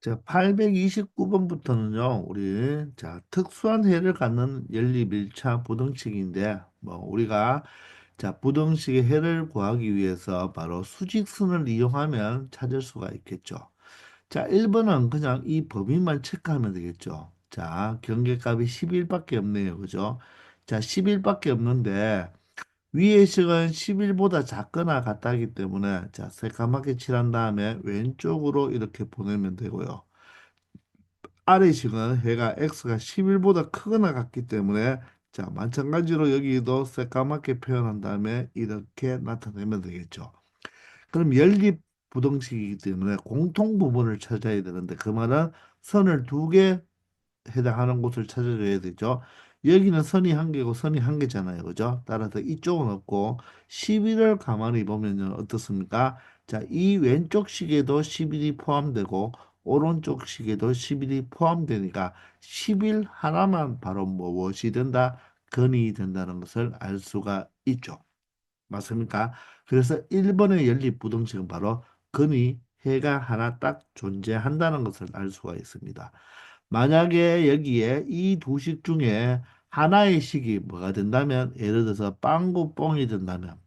자, 829번부터는요, 특수한 해를 갖는 연립 1차 부등식인데, 우리가, 부등식의 해를 구하기 위해서 바로 수직선을 이용하면 찾을 수가 있겠죠. 자, 1번은 그냥 이 범위만 체크하면 되겠죠. 자, 경계값이 11밖에 없네요. 그죠? 자, 11밖에 없는데, 위의 식은 11보다 작거나 같다기 때문에, 새까맣게 칠한 다음에 왼쪽으로 이렇게 보내면 되고요. 아래식은 해가 x가 11보다 크거나 같기 때문에 마찬가지로 여기도 새까맣게 표현한 다음에 이렇게 나타내면 되겠죠. 그럼 연립 부등식이기 때문에 공통 부분을 찾아야 되는데 그 말은 선을 두 개 해당하는 곳을 찾아줘야 되죠. 여기는 선이 한 개고 선이 한 개잖아요. 그죠? 따라서 이쪽은 없고 11을 가만히 보면 어떻습니까? 자, 이 왼쪽 식에도 11이 포함되고 오른쪽 식에도 11이 포함되니까 11 하나만 바로 무엇이 된다? 근이 된다는 것을 알 수가 있죠. 맞습니까? 그래서 1번의 연립부등식은 바로 근이 해가 하나 딱 존재한다는 것을 알 수가 있습니다. 만약에 여기에 이 두 식 중에 하나의 식이 뭐가 된다면 예를 들어서 빵구뽕이 된다면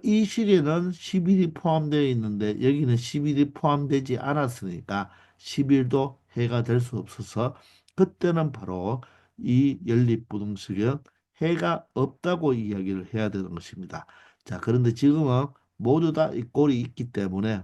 이 식에는 10일이 포함되어 있는데 여기는 10일이 포함되지 않았으니까 10일도 해가 될 수 없어서 그때는 바로 이 연립부등식은 해가 없다고 이야기를 해야 되는 것입니다. 자, 그런데 지금은 모두 다 이 꼴이 있기 때문에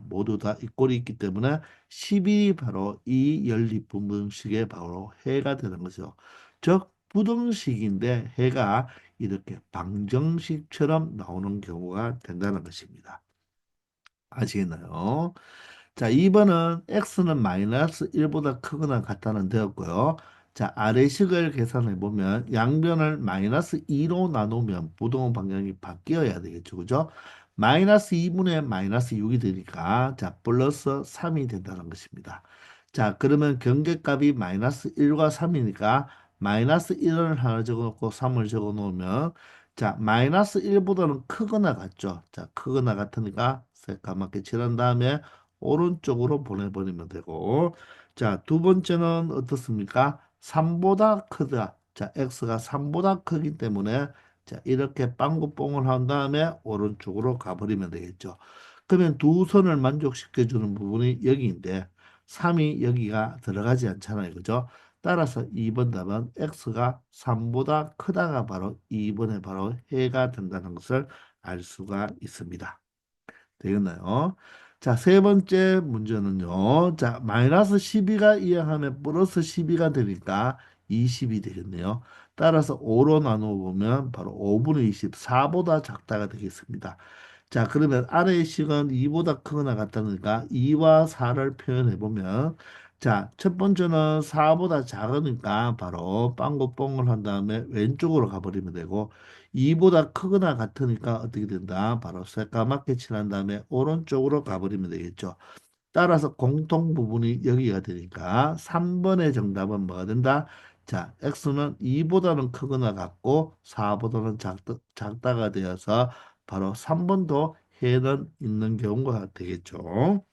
10이 바로 이 연립부등식의 바로 해가 되는 거죠. 즉 부등식인데 해가 이렇게 방정식처럼 나오는 경우가 된다는 것입니다. 아시겠나요? 자, 2번은 x는 마이너스 1보다 크거나 같다는 되었고요. 자, 아래식을 계산해 보면 양변을 마이너스 2로 나누면 부동호 방향이 바뀌어야 되겠죠. 그죠? 마이너스 2분의 마이너스 6이 되니까 자, 플러스 3이 된다는 것입니다. 자, 그러면 경계값이 마이너스 1과 3이니까 마이너스 1을 하나 적어놓고 3을 적어놓으면 자, 마이너스 1보다는 크거나 같죠. 자, 크거나 같으니까 새까맣게 칠한 다음에 오른쪽으로 보내버리면 되고 자, 두 번째는 어떻습니까? 3보다 크다. 자, x가 3보다 크기 때문에 자, 이렇게 빵구뽕을 한 다음에 오른쪽으로 가버리면 되겠죠. 그러면 두 선을 만족시켜주는 부분이 여기인데 3이 여기가 들어가지 않잖아요. 그죠? 따라서 2번 답은 x가 3보다 크다가 바로 2번에 바로 해가 된다는 것을 알 수가 있습니다. 되겠나요? 자, 세 번째 문제는요. 자, 마이너스 12가 이항하면 플러스 12가 되니까 20이 되겠네요. 따라서 5로 나누어 보면 바로 5분의 24보다 작다가 되겠습니다. 자, 그러면 아래의 식은 2보다 크거나 같다니까 2와 4를 표현해 보면 자, 첫 번째는 4보다 작으니까 바로 빵긋뽕을 한 다음에 왼쪽으로 가버리면 되고 2보다 크거나 같으니까 어떻게 된다? 바로 새까맣게 칠한 다음에 오른쪽으로 가버리면 되겠죠. 따라서 공통 부분이 여기가 되니까 3번의 정답은 뭐가 된다? 자, x는 2보다는 크거나 같고 4보다는 작다가 되어서 바로 3번도 해는 있는 경우가 되겠죠.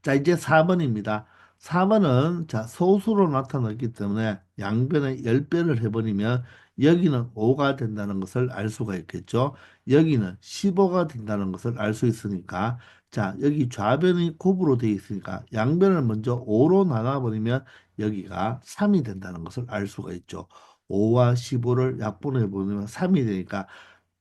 자, 이제 4번입니다. 4번은 자, 소수로 나타났기 때문에 양변에 10배를 해버리면 여기는 5가 된다는 것을 알 수가 있겠죠. 여기는 15가 된다는 것을 알 수 있으니까 자, 여기 좌변이 곱으로 되어 있으니까 양변을 먼저 5로 나눠버리면 여기가 3이 된다는 것을 알 수가 있죠. 5와 15를 약분해 보면 3이 되니까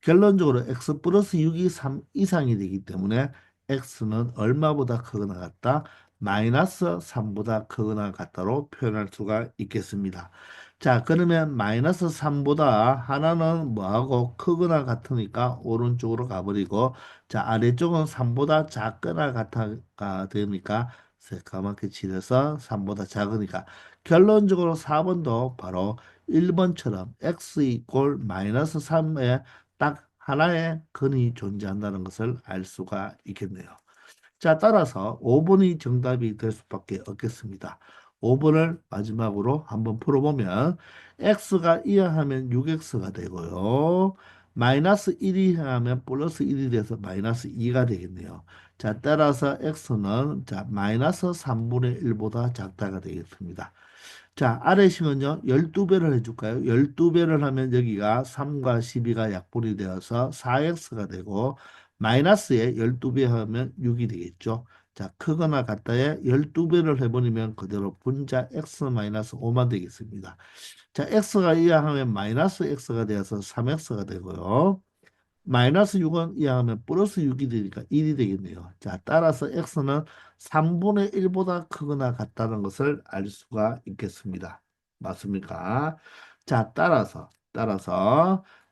결론적으로 x 플러스 6이 3 이상이 되기 때문에 x는 얼마보다 크거나 같다? 마이너스 3보다 크거나 같다로 표현할 수가 있겠습니다. 자, 그러면 마이너스 3보다 하나는 뭐하고 크거나 같으니까 오른쪽으로 가버리고 자, 아래쪽은 3보다 작거나 같아가 되니까 새까맣게 칠해서 3보다 작으니까 결론적으로 4번도 바로 1번처럼 x 이꼴 마이너스 3에 딱 하나의 근이 존재한다는 것을 알 수가 있겠네요. 자, 따라서 5번이 정답이 될 수밖에 없겠습니다. 5번을 마지막으로 한번 풀어보면 x가 이하하면 6x가 되고요. 마이너스 1이 하면 플러스 1이 돼서 마이너스 2가 되겠네요. 자, 따라서 x는 자, 마이너스 3분의 1보다 작다가 되겠습니다. 자, 아래식은요, 12배를 해줄까요? 12배를 하면 여기가 3과 12가 약분이 되어서 4x가 되고, 마이너스에 12배 하면 6이 되겠죠. 자, 크거나 같다에 12배를 해버리면 그대로 분자 x 마이너스 5만 되겠습니다. 자, x가 이하하면 마이너스 x가 되어서 3x가 되고요. 마이너스 6은 이하하면 플러스 6이 되니까 1이 되겠네요. 자, 따라서 x는 3분의 1보다 크거나 같다는 것을 알 수가 있겠습니다. 맞습니까? 자,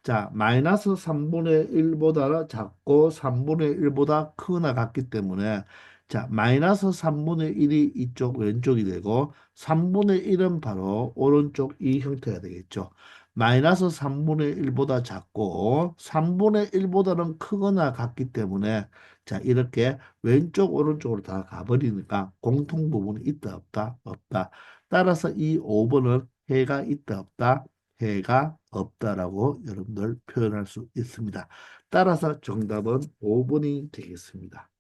자, 마이너스 3분의 1보다 작고 3분의 1보다 크거나 같기 때문에 자, 마이너스 3분의 1이 이쪽 왼쪽이 되고 3분의 1은 바로 오른쪽 이 형태가 되겠죠. 마이너스 3분의 1보다 작고 3분의 1보다는 크거나 같기 때문에 자 이렇게 왼쪽 오른쪽으로 다 가버리니까 공통 부분이 있다 없다 없다. 따라서 이 5번은 해가 있다 없다 해가 없다라고 여러분들 표현할 수 있습니다. 따라서 정답은 5번이 되겠습니다.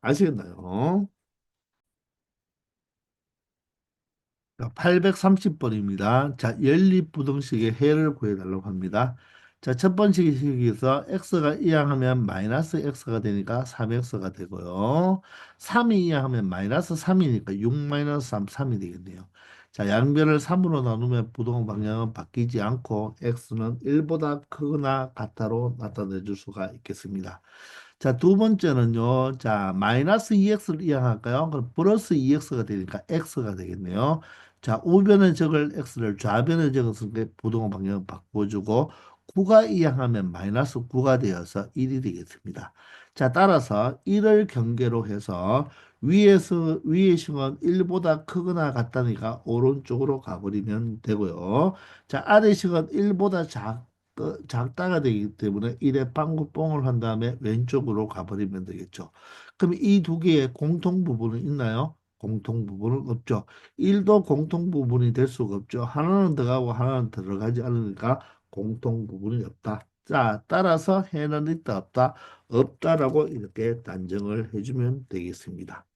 아시겠나요? 830번입니다. 자, 연립부등식의 해를 구해달라고 합니다. 자, 첫 번째 식에서 x가 이항하면 마이너스 x가 되니까 3x가 되고요. 3이 이항하면 마이너스 3이니까 6 마이너스 3, 3이 되겠네요. 자, 양변을 3으로 나누면 부동 방향은 바뀌지 않고 x는 1보다 크거나 같다로 나타내 줄 수가 있겠습니다. 자, 두 번째는요. 자, 마이너스 2x를 이항할까요? 그럼 플러스 2x가 되니까 x가 되겠네요. 자, 우변에 적을 x를 좌변에 적었을 때 부동의 방향을 바꿔주고 9가 이항하면 마이너스 9가 되어서 1이 되겠습니다. 자, 따라서 1을 경계로 해서 위의 식은 1보다 크거나 같다니까 오른쪽으로 가버리면 되고요. 자, 아래 식은 1보다 작다가 되기 때문에 1에 빵구뽕을 한 다음에 왼쪽으로 가버리면 되겠죠. 그럼 이 두 개의 공통 부분은 있나요? 공통 부분은 없죠. 1도 공통 부분이 될 수가 없죠. 하나는 들어가고 하나는 들어가지 않으니까 공통 부분이 없다. 자, 따라서 해는 있다 없다 없다라고 이렇게 단정을 해주면 되겠습니다.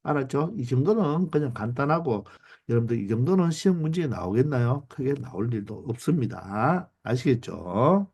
알았죠? 이 정도는 그냥 간단하고 여러분들 이 정도는 시험 문제에 나오겠나요? 크게 나올 일도 없습니다. 아시겠죠?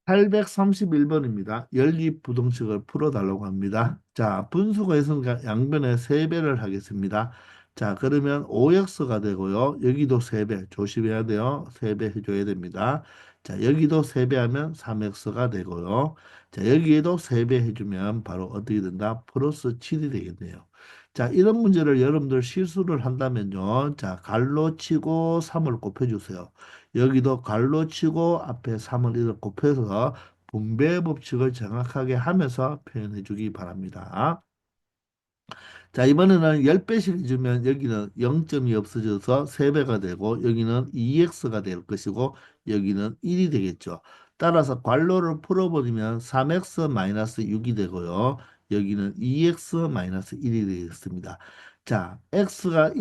831번입니다. 연립부등식을 풀어달라고 합니다. 자, 분수가 있으니까 양변에 3배를 하겠습니다. 자, 그러면 5x가 되고요. 여기도 3배 조심해야 돼요. 3배 해줘야 됩니다. 자, 여기도 3배 하면 3x가 되고요. 자, 여기에도 3배 해주면 바로 어떻게 된다? 플러스 7이 되겠네요. 자, 이런 문제를 여러분들 실수를 한다면요. 자, 갈로 치고 3을 곱해주세요. 여기도 갈로 치고 앞에 3을 이렇게 곱해서 분배 법칙을 정확하게 하면서 표현해 주기 바랍니다. 자, 이번에는 10배씩 주면 여기는 0점이 없어져서 3배가 되고 여기는 2x가 될 것이고 여기는 1이 되겠죠. 따라서 괄호를 풀어버리면 3x-6이 되고요. 여기는 2x-1이 되겠습니다. 자, x가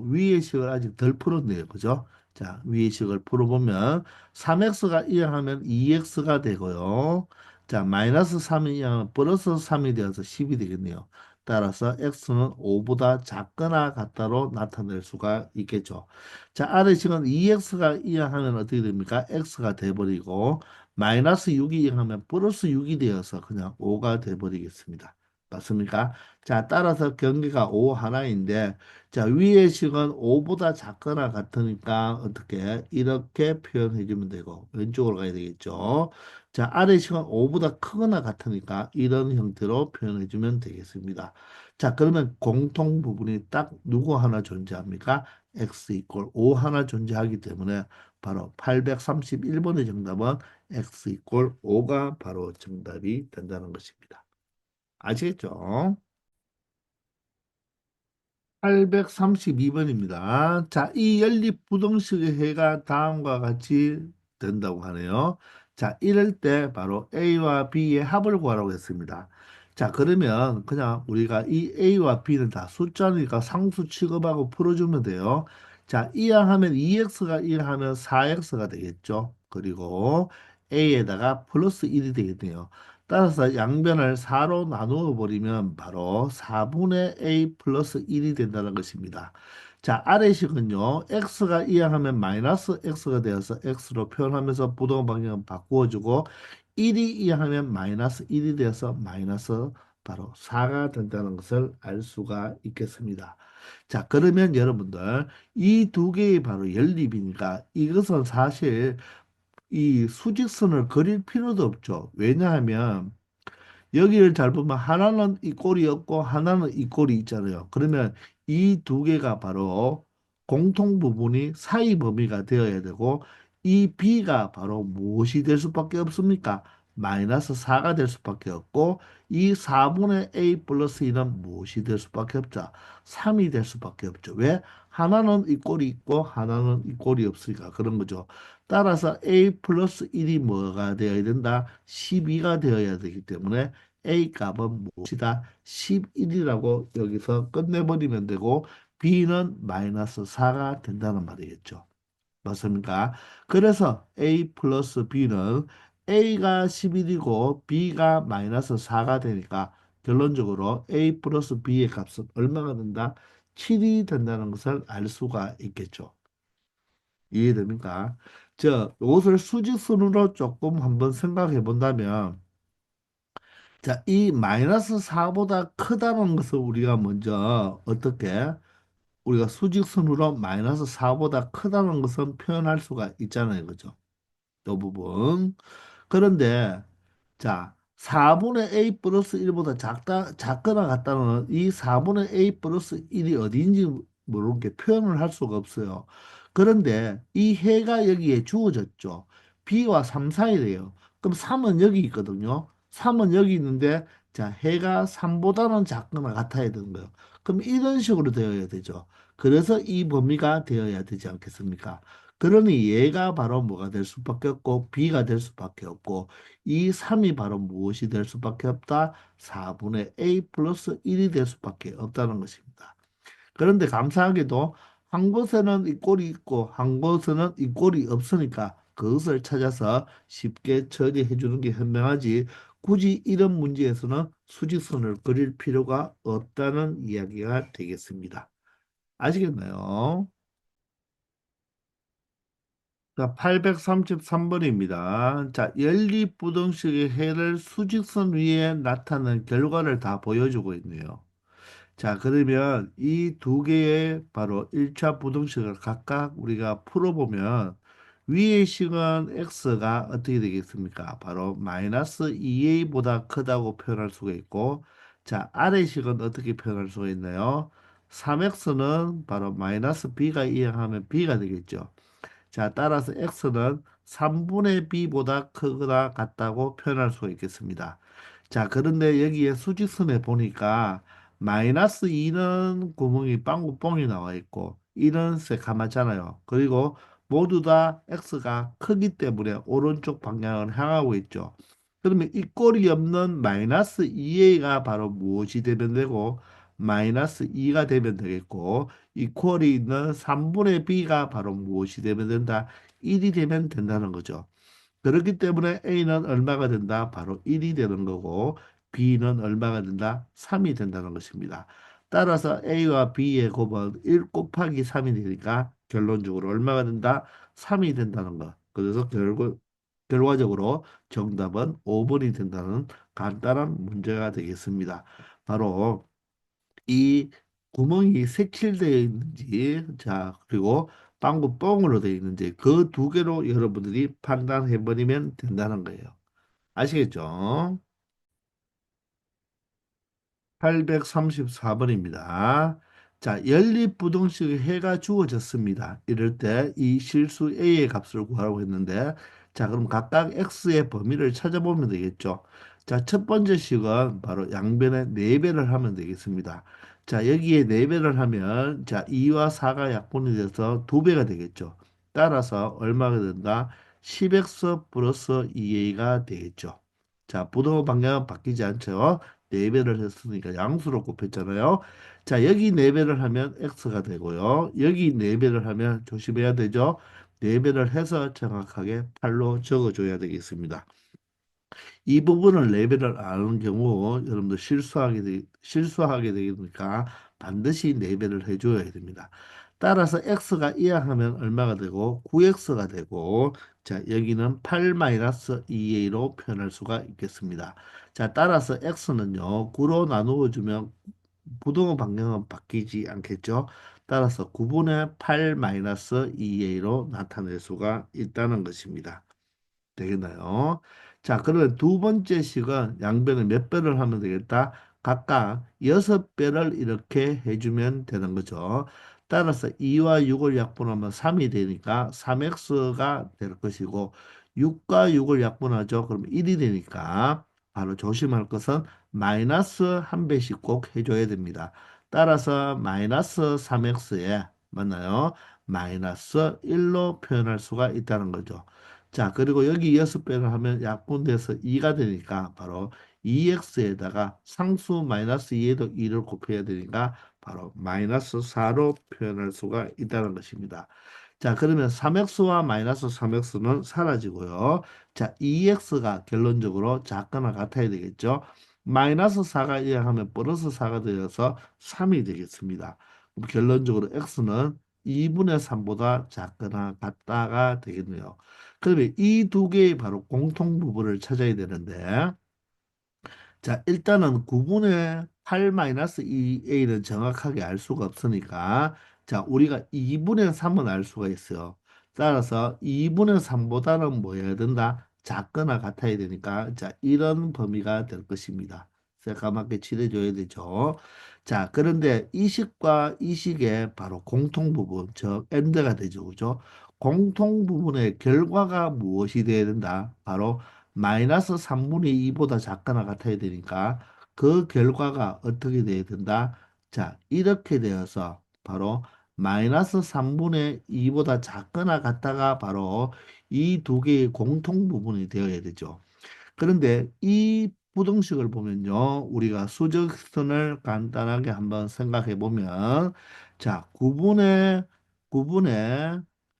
위의 식을 아직 덜 풀었네요. 그죠? 자, 위의 식을 풀어보면 3x가 이항하면 2x가 되고요. 자, 마이너스 3이 이항하면 플러스 3이 되어서 10이 되겠네요. 따라서 x는 5보다 작거나 같다로 나타낼 수가 있겠죠. 자, 아래식은 2x가 이항하면 어떻게 됩니까? x가 돼버리고 마이너스 6이 이항하면 플러스 6이 되어서 그냥 5가 돼버리겠습니다. 맞습니까? 자, 따라서 경계가 5 하나인데 자, 위의 식은 5보다 작거나 같으니까 어떻게 이렇게 표현해 주면 되고 왼쪽으로 가야 되겠죠. 자, 아래 식은 5보다 크거나 같으니까 이런 형태로 표현해 주면 되겠습니다. 자, 그러면 공통 부분이 딱 누구 하나 존재합니까? x 이꼴 5 하나 존재하기 때문에 바로 831번의 정답은 x 이꼴 5가 바로 정답이 된다는 것입니다. 아시겠죠? 832번입니다. 자, 이 연립부등식의 해가 다음과 같이 된다고 하네요. 자, 이럴 때 바로 A와 B의 합을 구하라고 했습니다. 자, 그러면 그냥 우리가 이 A와 B는 다 숫자니까 상수 취급하고 풀어주면 돼요. 자, 이항하면 2x가 이항하면 4x가 되겠죠. 그리고 a에다가 플러스 1이 되겠네요. 따라서 양변을 4로 나누어 버리면 바로 4분의 a 플러스 1이 된다는 것입니다. 자, 아래식은요, x가 이항하면 마이너스 x가 되어서 x로 표현하면서 부동 방향을 바꾸어주고 1이 이항하면 마이너스 1이 되어서 마이너스 바로 4가 된다는 것을 알 수가 있겠습니다. 자, 그러면 여러분들 이 두 개의 바로 연립이니까 이것은 사실 이 수직선을 그릴 필요도 없죠. 왜냐하면 여기를 잘 보면 하나는 이 꼴이 없고 하나는 이 꼴이 있잖아요. 그러면 이 두 개가 바로 공통 부분이 사이 범위가 되어야 되고 이 b가 바로 무엇이 될 수밖에 없습니까? 마이너스 4가 될 수밖에 없고 이 4분의 a 플러스 2는 무엇이 될 수밖에 없죠? 3이 될 수밖에 없죠. 왜? 하나는 이 꼴이 있고 하나는 이 꼴이 없으니까 그런 거죠. 따라서 a 플러스 1이 뭐가 되어야 된다? 12가 되어야 되기 때문에 A 값은 무엇이다? 11이라고 여기서 끝내버리면 되고 B는 마이너스 4가 된다는 말이겠죠. 맞습니까? 그래서 A 플러스 B는 A가 11이고 B가 마이너스 4가 되니까 결론적으로 A 플러스 B의 값은 얼마가 된다? 7이 된다는 것을 알 수가 있겠죠. 이해됩니까? 이것을 수직순으로 조금 한번 생각해 본다면 자, 이 마이너스 4보다 크다는 것을 우리가 먼저 어떻게 우리가 수직선으로 마이너스 4보다 크다는 것은 표현할 수가 있잖아요. 그죠? 이 부분. 그런데 자, 4분의 a 플러스 1보다 작거나 같다는 이 4분의 a 플러스 1이 어디인지 모르는 게 표현을 할 수가 없어요. 그런데 이 해가 여기에 주어졌죠. b와 3 사이래요. 그럼 3은 여기 있거든요. 3은 여기 있는데 자, 해가 3보다는 작거나 같아야 되는 거예요. 그럼 이런 식으로 되어야 되죠. 그래서 이 범위가 되어야 되지 않겠습니까? 그러니 얘가 바로 뭐가 될 수밖에 없고 b가 될 수밖에 없고 이 3이 바로 무엇이 될 수밖에 없다? 4분의 a 플러스 1이 될 수밖에 없다는 것입니다. 그런데 감사하게도 한 곳에는 이 꼴이 있고 한 곳에는 이 꼴이 없으니까 그것을 찾아서 쉽게 처리해 주는 게 현명하지 굳이 이런 문제에서는 수직선을 그릴 필요가 없다는 이야기가 되겠습니다. 아시겠나요? 자, 833번입니다. 자, 연립부등식의 해를 수직선 위에 나타낸 결과를 다 보여주고 있네요. 자, 그러면 이 두 개의 바로 1차 부등식을 각각 우리가 풀어보면 위의 식은 x가 어떻게 되겠습니까? 바로 마이너스 2a보다 크다고 표현할 수가 있고 자, 아래 식은 어떻게 표현할 수가 있나요? 3x는 바로 마이너스 b가 이항하면 b가 되겠죠. 자, 따라서 x는 3분의 b보다 크거나 같다고 표현할 수가 있겠습니다. 자, 그런데 여기에 수직선에 보니까 마이너스 2는 구멍이 빵구 뻥이 나와 있고 1은 새카맣잖아요. 그리고 모두 다 x가 크기 때문에 오른쪽 방향을 향하고 있죠. 그러면 이 꼴이 없는 마이너스 2a가 바로 무엇이 되면 되고 마이너스 2가 되면 되겠고 이 꼴이 있는 3분의 b가 바로 무엇이 되면 된다? 1이 되면 된다는 거죠. 그렇기 때문에 A는 얼마가 된다? 바로 1이 되는 거고 B는 얼마가 된다? 3이 된다는 것입니다. 따라서 A와 B의 곱은 1 곱하기 3이 되니까 결론적으로 얼마가 된다? 3이 된다는 거. 그래서 결과적으로 정답은 5번이 된다는 간단한 문제가 되겠습니다. 바로 이 구멍이 색칠되어 있는지, 자, 그리고 빵구 뻥으로 되어 있는지 그 두 개로 여러분들이 판단해 버리면 된다는 거예요. 아시겠죠? 834번입니다. 자, 연립부등식의 해가 주어졌습니다. 이럴 때 이 실수 A의 값을 구하라고 했는데, 자, 그럼 각각 X의 범위를 찾아보면 되겠죠. 자, 첫 번째 식은 바로 양변의 4배를 하면 되겠습니다. 자, 여기에 4배를 하면, 자, 2와 4가 약분이 돼서 2배가 되겠죠. 따라서 얼마가 된다? 10X 플러스 2A가 되겠죠. 자, 부등호 방향은 바뀌지 않죠. 4배를 했으니까 양수로 곱했잖아요. 자, 여기 4배를 하면 x가 되고요. 여기 4배를 하면 조심해야 되죠. 레벨을 해서 정확하게 8로 적어줘야 되겠습니다. 이 부분을 레벨을 안 하는 경우 여러분들 실수하게 되니까 반드시 레벨을 해줘야 됩니다. 따라서 x가 이항하면 얼마가 되고 9x가 되고 자 여기는 8-2a로 표현할 수가 있겠습니다. 자 따라서 x는요 9로 나누어 주면 부동의 방향은 바뀌지 않겠죠. 따라서 9분의 8-2a로 나타낼 수가 있다는 것입니다. 되겠나요? 자, 그러면 두 번째 식은 양변을 몇 배를 하면 되겠다? 각각 6배를 이렇게 해주면 되는 거죠. 따라서 2와 6을 약분하면 3이 되니까 3x가 될 것이고 6과 6을 약분하죠. 그럼 1이 되니까 바로 조심할 것은 마이너스 한 배씩 꼭 해줘야 됩니다. 따라서 마이너스 3x에 맞나요? 마이너스 1로 표현할 수가 있다는 거죠. 자, 그리고 여기 6배를 하면 약분돼서 2가 되니까 바로 2x에다가 상수 마이너스 2에도 2를 곱해야 되니까 바로 마이너스 4로 표현할 수가 있다는 것입니다. 자, 그러면 3x와 마이너스 3x는 사라지고요. 자, 2x가 결론적으로 작거나 같아야 되겠죠. 마이너스 4가 이항하면 플러스 4가 되어서 3이 되겠습니다. 그럼 결론적으로 x는 2분의 3보다 작거나 같다가 되겠네요. 그러면 이 두 개의 바로 공통 부분을 찾아야 되는데, 자, 일단은 9분의 8-2a는 정확하게 알 수가 없으니까, 자, 우리가 2분의 3은 알 수가 있어요. 따라서 2분의 3보다는 뭐 해야 된다? 작거나 같아야 되니까, 자, 이런 범위가 될 것입니다. 새까맣게 칠해줘야 되죠. 자, 그런데 이 식과 이 식의 바로 공통 부분, 즉, 엔드가 되죠. 그죠? 공통 부분의 결과가 무엇이 되어야 된다? 바로 마이너스 3분의 2보다 작거나 같아야 되니까 그 결과가 어떻게 돼야 된다? 자, 이렇게 되어서 바로 마이너스 3분의 2보다 작거나 같다가 바로 이 두 개의 공통 부분이 되어야 되죠. 그런데 이 부등식을 보면요. 우리가 수직선을 간단하게 한번 생각해 보면 자, 9분의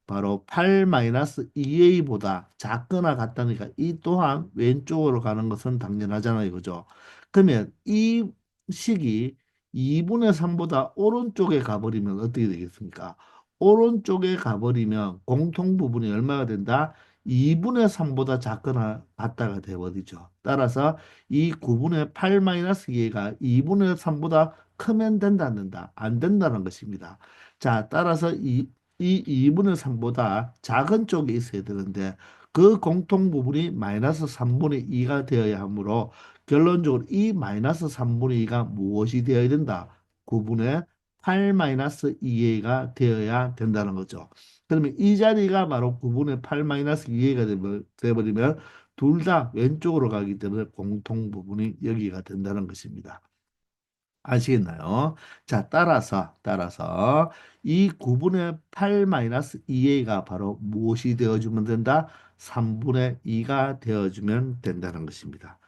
바로 8-2a보다 작거나 같다니까 이 또한 왼쪽으로 가는 것은 당연하잖아요. 그죠? 그러면 이 식이 2분의 3보다 오른쪽에 가버리면 어떻게 되겠습니까? 오른쪽에 가버리면 공통 부분이 얼마가 된다? 2분의 3보다 작거나 같다가 되어버리죠. 따라서 이 9분의 8-2가 2분의 3보다 크면 된다, 안 된다? 안 된다는 것입니다. 자, 따라서 이 2분의 3보다 작은 쪽에 있어야 되는데 그 공통 부분이 마이너스 3분의 2가 되어야 하므로 결론적으로 이 마이너스 3분의 2가 무엇이 되어야 된다? 9분의 8-2a가 되어야 된다는 거죠. 그러면 이 자리가 바로 9분의 8-2a가 되어버리면 둘 다 왼쪽으로 가기 때문에 공통 부분이 여기가 된다는 것입니다. 아시겠나요? 자, 따라서 이 9분의 8-2a가 바로 무엇이 되어주면 된다? 3분의 2가 되어주면 된다는 것입니다.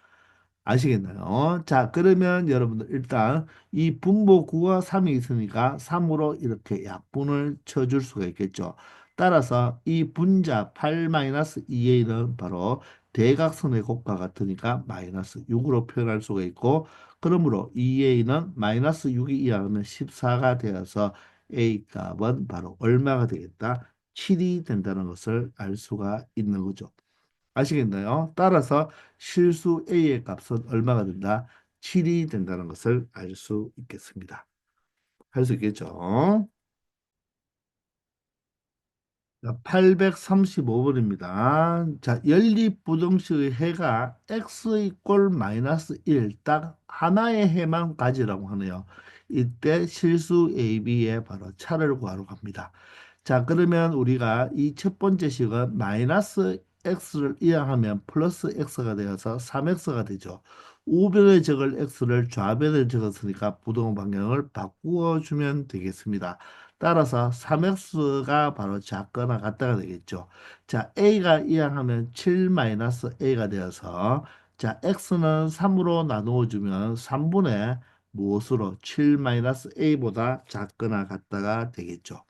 아시겠나요? 자, 그러면 여러분들 일단 이 분모 9와 3이 있으니까 3으로 이렇게 약분을 쳐줄 수가 있겠죠. 따라서 이 분자 8-2a는 바로 대각선의 곱과 같으니까 마이너스 6으로 표현할 수가 있고 그러므로 2a는 마이너스 6이 이하면 14가 되어서 a 값은 바로 얼마가 되겠다? 7이 된다는 것을 알 수가 있는 거죠. 아시겠나요? 따라서 실수 A의 값은 얼마가 된다? 7이 된다는 것을 알 수 있겠습니다. 할 수 있겠죠? 835번입니다. 자, 연립부등식의 해가 x 이꼴 마이너스 1, 딱 하나의 해만 가지라고 하네요. 이때 실수 A, B의 바로 차를 구하러 갑니다. 자, 그러면 우리가 이 첫 번째 식은 마이너스 x를 이항하면 플러스 x가 되어서 3x가 되죠. 우변에 적을 x를 좌변에 적었으니까 부동 방향을 바꾸어 주면 되겠습니다. 따라서 3x가 바로 작거나 같다가 되겠죠. 자, a가 이항하면 7-a가 되어서 자, x는 3으로 나누어 주면 3분의 무엇으로 7-a보다 작거나 같다가 되겠죠.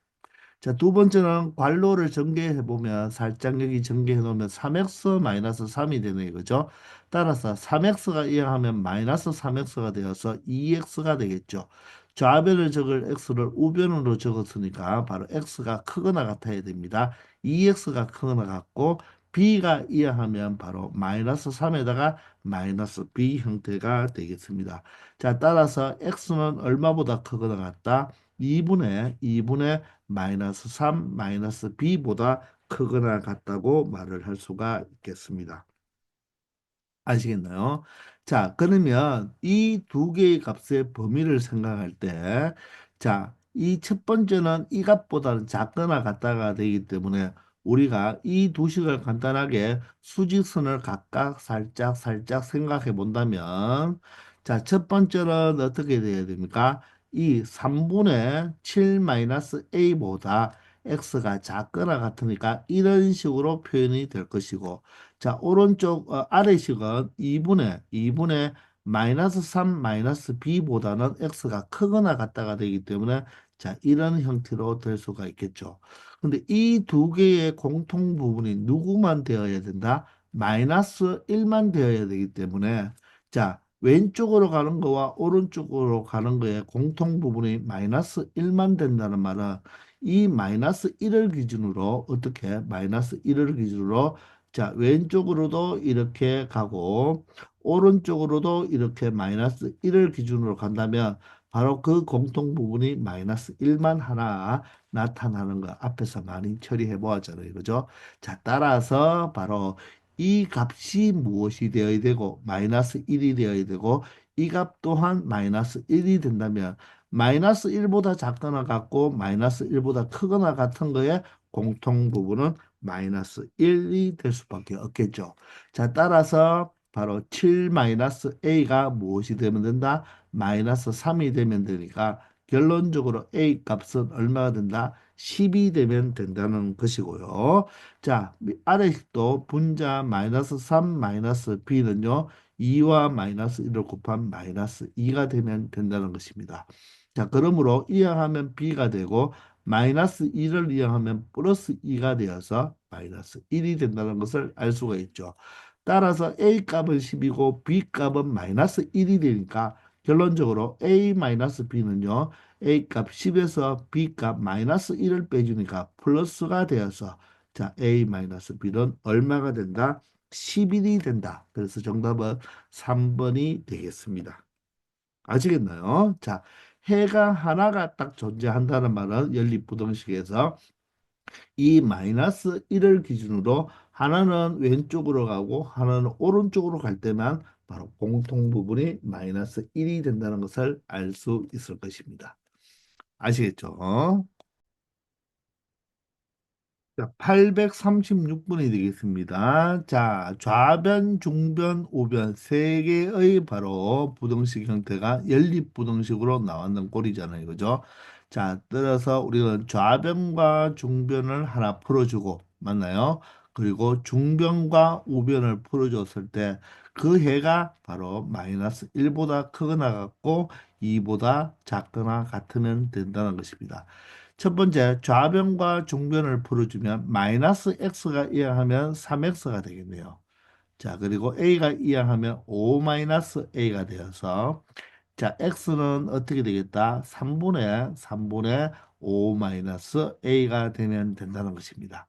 자, 두 번째는 괄호를 전개해 보면 살짝 여기 전개해 놓으면 3x 마이너스 3이 되네 이거죠. 따라서 3x가 이항하면 마이너스 3x가 되어서 2x가 되겠죠. 좌변을 적을 x를 우변으로 적었으니까 바로 x가 크거나 같아야 됩니다. 2x가 크거나 같고 b가 이항하면 바로 마이너스 3에다가 마이너스 b 형태가 되겠습니다. 자, 따라서 x는 얼마보다 크거나 같다? 2분의 마이너스 3 마이너스 b보다 크거나 같다고 말을 할 수가 있겠습니다. 아시겠나요? 자, 그러면 이 두 개의 값의 범위를 생각할 때, 자, 이 첫 번째는 이 값보다는 작거나 같다가 되기 때문에 우리가 이 두 식을 간단하게 수직선을 각각 살짝 살짝 생각해 본다면, 자, 첫 번째는 어떻게 돼야 됩니까? 이 3분의 7 마이너스 a보다 x가 작거나 같으니까 이런 식으로 표현이 될 것이고, 자, 오른쪽 아래식은 2분의 마이너스 3 마이너스 b보다는 x가 크거나 같다가 되기 때문에 자, 이런 형태로 될 수가 있겠죠. 근데 이 두 개의 공통 부분이 누구만 되어야 된다? 마이너스 1만 되어야 되기 때문에 자, 왼쪽으로 가는 거와 오른쪽으로 가는 거의 공통 부분이 마이너스 1만 된다는 말은 이 마이너스 1을 기준으로 어떻게 마이너스 1을 기준으로 자, 왼쪽으로도 이렇게 가고 오른쪽으로도 이렇게 마이너스 1을 기준으로 간다면 바로 그 공통 부분이 마이너스 1만 하나 나타나는 거 앞에서 많이 처리해 보았잖아요. 그죠? 자, 따라서 바로 이 값이 무엇이 되어야 되고 마이너스 1이 되어야 되고 이 값 또한 마이너스 1이 된다면 마이너스 1보다 작거나 같고 마이너스 1보다 크거나 같은 거에 공통 부분은 마이너스 1이 될 수밖에 없겠죠. 자, 따라서 바로 7 마이너스 a가 무엇이 되면 된다? 마이너스 3이 되면 되니까 결론적으로 a 값은 얼마가 된다? 10이 되면 된다는 것이고요. 자, 아래식도 분자 마이너스 3 마이너스 b는요. 2와 마이너스 1을 곱한 마이너스 2가 되면 된다는 것입니다. 자, 그러므로 이항하면 b가 되고 마이너스 2를 이용하면 플러스 2가 되어서 마이너스 1이 된다는 것을 알 수가 있죠. 따라서 A 값은 10이고 B 값은 마이너스 1이 되니까 결론적으로 A 마이너스 B는요. A 값 10에서 B 값 마이너스 1을 빼주니까 플러스가 되어서 자 A 마이너스 B는 얼마가 된다? 11이 된다. 그래서 정답은 3번이 되겠습니다. 아시겠나요? 자, 해가 하나가 딱 존재한다는 말은 연립부등식에서 이 마이너스 1을 기준으로 하나는 왼쪽으로 가고 하나는 오른쪽으로 갈 때만 바로 공통 부분이 마이너스 1이 된다는 것을 알 수 있을 것입니다. 아시겠죠? 자, 836분이 되겠습니다. 자, 좌변, 중변, 우변 세 개의 바로 부등식 형태가 연립부등식으로 나왔는 꼴이잖아요. 그죠? 자, 따라서 우리는 좌변과 중변을 하나 풀어주고, 맞나요? 그리고 중변과 우변을 풀어줬을 때 그 해가 바로 마이너스 1보다 크거나 같고 2보다 작거나 같으면 된다는 것입니다. 첫 번째 좌변과 중변을 풀어주면 마이너스 x가 이항하면 3x가 되겠네요. 자, 그리고 a가 이항하면 5 마이너스 a가 되어서 자, x는 어떻게 되겠다? 3분의 5 마이너스 a가 되면 된다는 것입니다.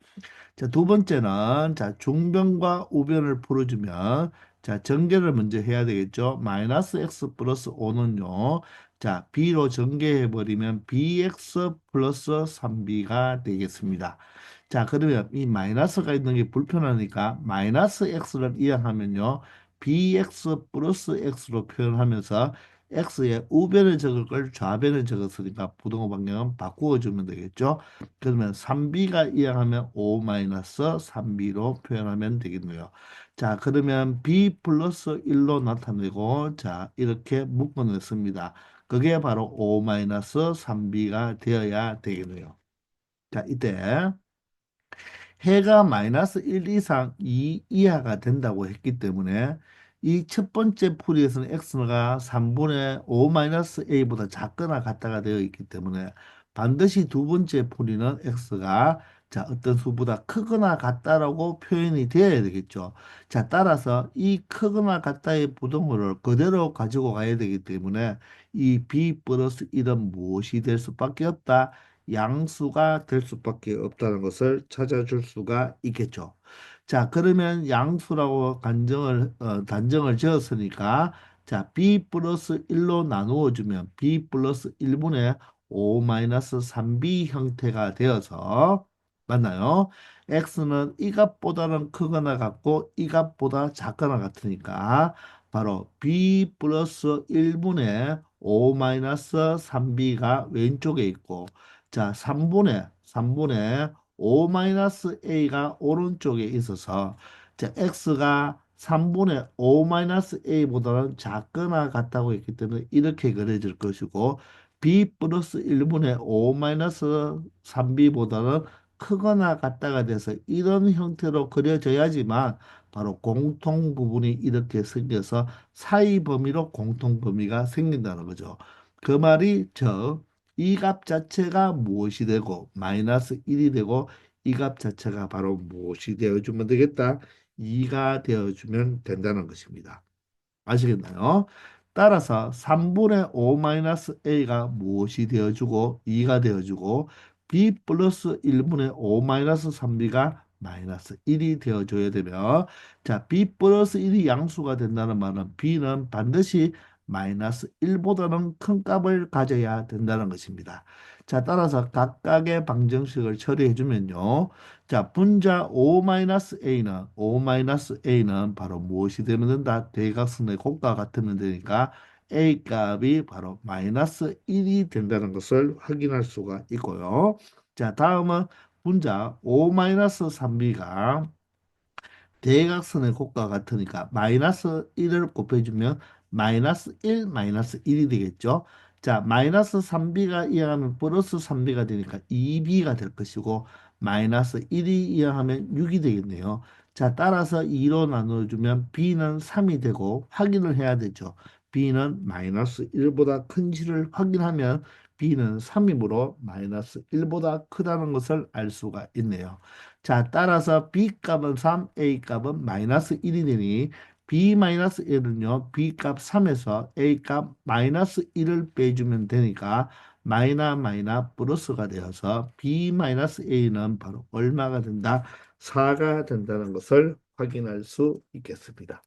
자, 두 번째는 자, 중변과 우변을 풀어주면 자, 전개를 먼저 해야 되겠죠. 마이너스 x 플러스 5는요. 자, b로 전개해 버리면 bx 플러스 3b가 되겠습니다. 자, 그러면 이 마이너스가 있는 게 불편하니까 마이너스 x를 이항하면요. bx 플러스 x로 표현하면서 x의 우변을 적을 걸 좌변을 적었으니까 부등호 방향은 바꾸어 주면 되겠죠. 그러면 3b가 이항하면 5 마이너스 3b로 표현하면 되겠네요. 자, 그러면 b 플러스 1로 나타내고 자, 이렇게 묶어냈습니다. 그게 바로 5 마이너스 3b가 되어야 되겠네요. 자, 이때 해가 마이너스 1 이상 2 이하가 된다고 했기 때문에 이 첫 번째 풀이에서는 x가 3분의 5 마이너스 a보다 작거나 같다가 되어 있기 때문에 반드시 두 번째 풀이는 x가 자, 어떤 수보다 크거나 같다라고 표현이 되어야 되겠죠. 자, 따라서 이 크거나 같다의 부동호를 그대로 가지고 가야 되기 때문에 이 b 플러스 1은 무엇이 될 수밖에 없다? 양수가 될 수밖에 없다는 것을 찾아줄 수가 있겠죠. 자, 그러면 양수라고 단정을 지었으니까 자, b 플러스 1로 나누어 주면 b 플러스 1분의 5 마이너스 3b 형태가 되어서 맞나요? x는 이 값보다는 크거나 같고 이 값보다 작거나 같으니까 바로 b 플러스 1분의 5 마이너스 3b가 왼쪽에 있고 자 3분의 5 마이너스 a가 오른쪽에 있어서 자 x가 3분의 5 마이너스 a보다는 작거나 같다고 했기 때문에 이렇게 그려질 것이고 b 플러스 1분의 5 마이너스 3b보다는 크거나 같다가 돼서 이런 형태로 그려져야지만 바로 공통 부분이 이렇게 생겨서 사이 범위로 공통 범위가 생긴다는 거죠. 그 말이 즉 이 값 자체가 무엇이 되고 마이너스 1이 되고 이 값 자체가 바로 무엇이 되어주면 되겠다. 2가 되어주면 된다는 것입니다. 아시겠나요? 따라서 3분의 5 마이너스 a가 무엇이 되어주고 2가 되어주고 b 플러스 1분의 5 마이너스 3b가 마이너스 1이 되어줘야 되며 자 b 플러스 1이 양수가 된다는 말은 b는 반드시 마이너스 1보다는 큰 값을 가져야 된다는 것입니다. 자 따라서 각각의 방정식을 처리해 주면요. 자, 분자 5-A는 바로 무엇이 되면 된다? 대각선의 곱과 같으면 되니까 A 값이 바로 마이너스 1이 된다는 것을 확인할 수가 있고요. 자, 다음은 분자 5-3B가 대각선의 곱과 같으니까 마이너스 1을 곱해주면 마이너스 1, 마이너스 1이 되겠죠. 자, 마이너스 3b가 이항하면 플러스 3b가 되니까 2b가 될 것이고 마이너스 1이 이항하면 6이 되겠네요. 자, 따라서 2로 나눠주면 b는 3이 되고 확인을 해야 되죠. b는 마이너스 1보다 큰지를 확인하면 b는 3이므로 마이너스 1보다 크다는 것을 알 수가 있네요. 자, 따라서 B 값은 3, A 값은 마이너스 1이 되니 B 마이너스 1은요, B 값 3에서 A 값 마이너스 1을 빼주면 되니까 마이너 플러스가 되어서 B 마이너스 A는 바로 얼마가 된다? 4가 된다는 것을 확인할 수 있겠습니다.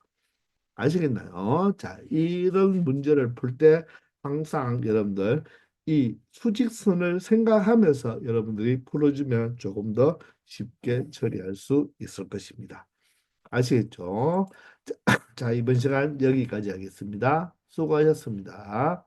아시겠나요? 자, 이런 문제를 풀 때 항상 여러분들 이 수직선을 생각하면서 여러분들이 풀어주면 조금 더 쉽게 처리할 수 있을 것입니다. 아시겠죠? 자, 자, 이번 시간 여기까지 하겠습니다. 수고하셨습니다.